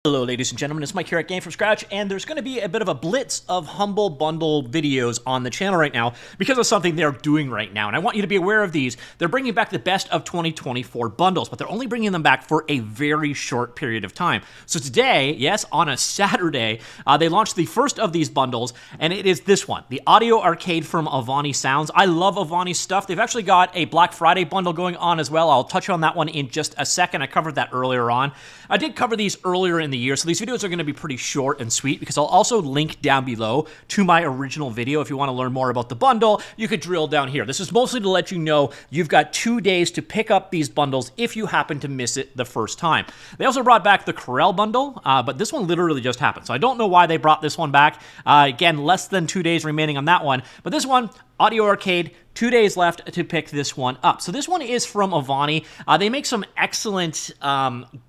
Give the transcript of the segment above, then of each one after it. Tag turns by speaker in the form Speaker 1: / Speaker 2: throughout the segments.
Speaker 1: Hello ladies and gentlemen, it's Mike here at Gamefromscratch, and there's going to be a bit of a blitz of Humble Bundle videos on the channel right now because of something they're doing right now, and I want you to be aware of these. They're bringing back the best of 2024 bundles, but they're only bringing them back for a very short period of time. So today, yes, on a Saturday, they launched the first of these bundles, and it is this one, the Audio Arcade from Ovani Sounds. I love Ovani stuff. They've actually got a Black Friday bundle going on as well. I'll touch on that one in just a second. I covered that earlier on. I did cover these earlier in the year, so these videos are going to be pretty short and sweet because I'll also link down below to my original video. If you want to learn more about the bundle, you could drill down here. This is mostly to let you know you've got 2 days to pick up these bundles if you happen to miss it the first time. They also brought back the Corel bundle, but this one literally just happened, so I don't know why they brought this one back. Again, less than 2 days remaining on that one, but this one, Audio Arcade, 2 days left to pick this one up. So this one is from Ovani. They make some excellent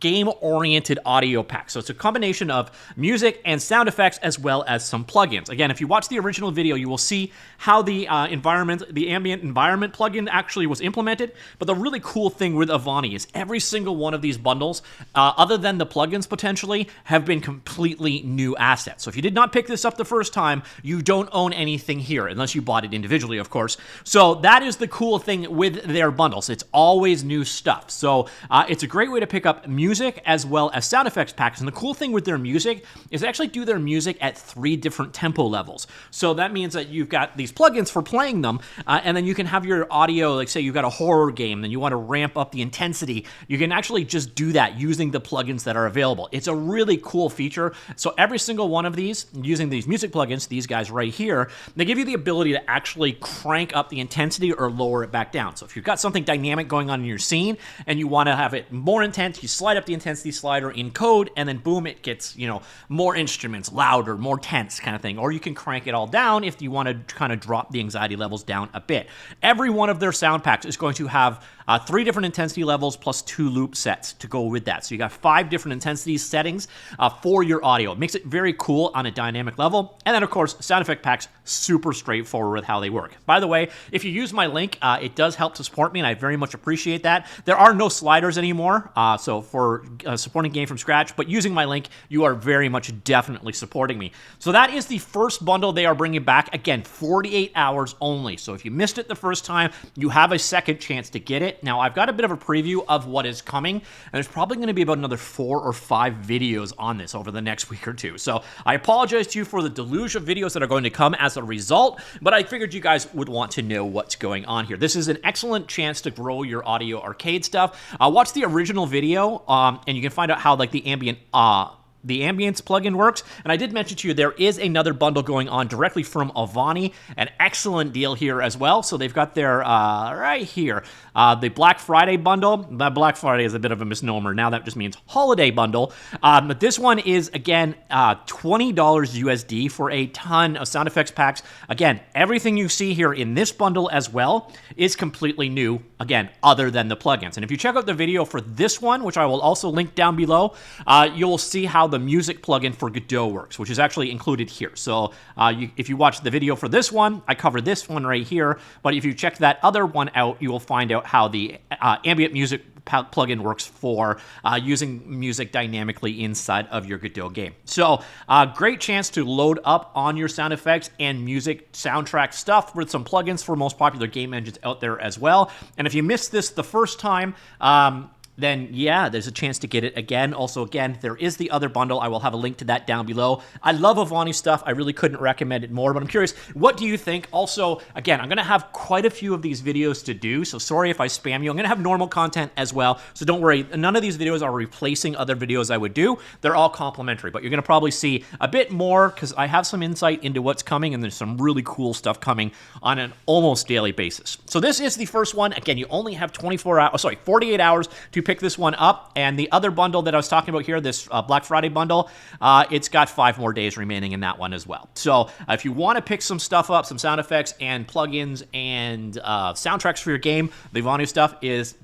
Speaker 1: game-oriented audio packs. So it's a combination of music and sound effects as well as some plugins. Again, if you watch the original video, you will see how the ambient environment plugin actually was implemented. But the really cool thing with Ovani is every single one of these bundles, other than the plugins potentially, have been completely new assets. So if you did not pick this up the first time, you don't own anything here, unless you bought it individually, of course. So that is the cool thing with their bundles. It's always new stuff. So it's a great way to pick up music as well as sound effects packs. And the cool thing with their music is they actually do their music at 3 different tempo levels. So that means that you've got these plugins for playing them, and then you can have your audio, like say you've got a horror game and you want to ramp up the intensity. You can actually just do that using the plugins that are available. It's a really cool feature. So every single one of these, using these music plugins, these guys right here, they give you the ability to actually crank up the intensity or lower it back down. So if you've got something dynamic going on in your scene and you want to have it more intense, you slide up the intensity slider in code, and then boom, it gets, more instruments, louder, more tense kind of thing. Or you can crank it all down if you want to kind of drop the anxiety levels down a bit. Every one of their sound packs is going to have 3 different intensity levels plus 2 loop sets to go with that. So you got 5 different intensity settings for your audio. It makes it very cool on a dynamic level. And then, of course, sound effect packs, super straightforward with how they work. By the way, if you use my link, it does help to support me, and I very much appreciate that. There are no sliders anymore, so for supporting Gamefromscratch, but using my link, you are very much definitely supporting me. So that is the first bundle they are bringing back. Again, 48 hours only. So if you missed it the first time, you have a second chance to get it. Now, I've got a bit of a preview of what is coming, and there's probably going to be about another 4 or 5 videos on this over the next week or two. So I apologize to you for the deluge of videos that are going to come as a result, but I figured you guys would want to know what's going on here. This is an excellent chance to grow your Audio Arcade stuff. Watch the original video, and you can find out how like the ambience plugin works. And I did mention to you there is another bundle going on directly from Ovani, an excellent deal here as well. So they've got their right here the Black Friday bundle. That Black Friday is a bit of a misnomer. Now that just means holiday bundle. But this one is again $20 USD for a ton of sound effects packs. Again, everything you see here in this bundle as well is completely new. Again, other than the plugins. And if you check out the video for this one, which I will also link down below, you'll see how the music plugin for Godot works, which is actually included here. So if you watch the video for this one, I cover this one right here, but if you check that other one out, you will find out how the ambient music plugin works for using music dynamically inside of your Godot game. So great chance to load up on your sound effects and music soundtrack stuff with some plugins for most popular game engines out there as well. And if you missed this the first time, then yeah, there's a chance to get it again. Also, again, there is the other bundle. I will have a link to that down below. I love Ovani stuff. I really couldn't recommend it more, but I'm curious, what do you think? Also, again, I'm going to have quite a few of these videos to do, so sorry if I spam you. I'm going to have normal content as well, so don't worry. None of these videos are replacing other videos I would do. They're all complimentary, but you're going to probably see a bit more because I have some insight into what's coming, and there's some really cool stuff coming on an almost daily basis. So this is the first one. Again, you only have 48 hours to pick this one up, and the other bundle that I was talking about here, this Black Friday bundle, it's got 5 more days remaining in that one as well. So if you want to pick some stuff up, some sound effects and plugins and soundtracks for your game, the Ovani stuff is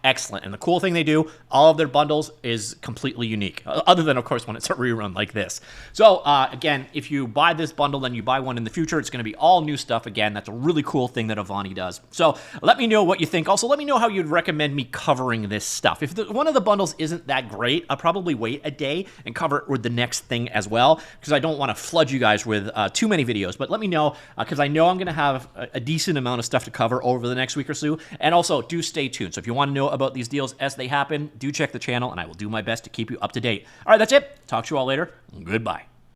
Speaker 1: excellent. And the cool thing they do, all of their bundles is completely unique, other than, of course, when it's a rerun like this. So again, if you buy this bundle, then you buy one in the future, it's going to be all new stuff again. That's a really cool thing that Ovani does. So let me know what you think. Also, let me know how you'd recommend me covering this stuff. stuff. If one of the bundles isn't that great, I'll probably wait a day and cover it with the next thing as well, because I don't want to flood you guys with too many videos. But let me know, because I know I'm going to have a decent amount of stuff to cover over the next week or so. And also, do stay tuned. So if you want to know about these deals as they happen, do check the channel, and I will do my best to keep you up to date. All right, that's it. Talk to you all later. Goodbye.